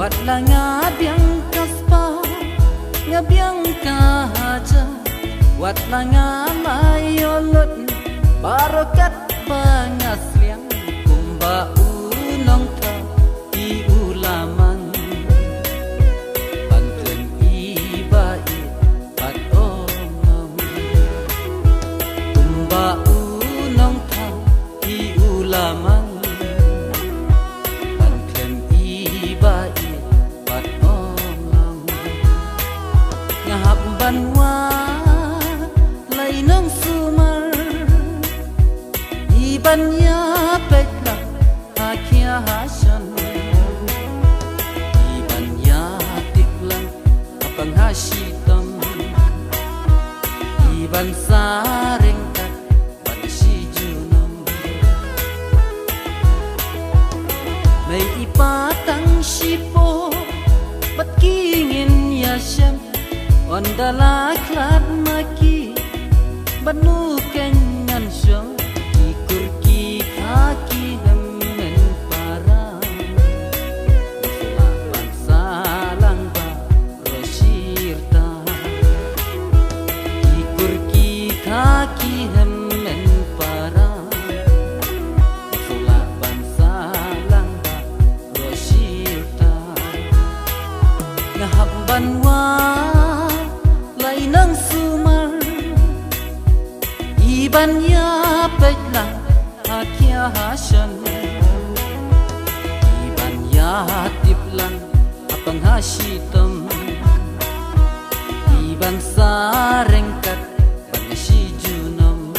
Watla ngabiang kaspa ngabiang kahaja watla ngamayolot barokat pangasliang kumba unong ka di ulamang pantun ibai pat omam kumba unong ka di ulamang pantun ibai pat omam ngahap banwa lainong sumar ibanya petla akia hasan ibanya tiklang apang hasitam iban sarengkat pansi junam may ipatang sipo bat kingin yasem ondala klat maki banu kenyan syong ikur ki kaki hemen para selapan salang ba rosirta ikur ki kaki hemen para selapan salang ba rosirta ngahap banwa lainang sumar ibanya petla akia hasan ibanya tiplan apang hasitam iban sarengkat panasi junam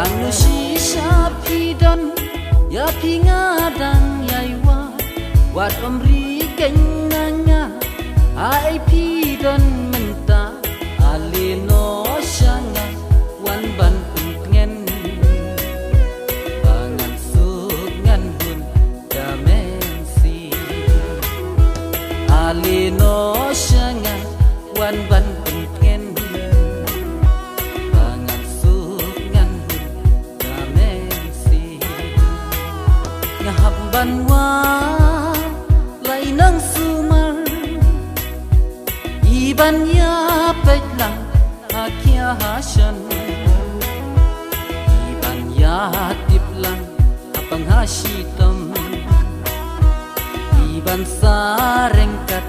Anu sisa pidon ya pingadang yaiwa wat omri kenyanya ai pidon menta alino syanga wan ban pungen bangan sugan hun damensi alino syanga wan ban pungen banwa lainang sumar ibanya petla akia hasan ibanya tiplang apang hasitam iban sarengkat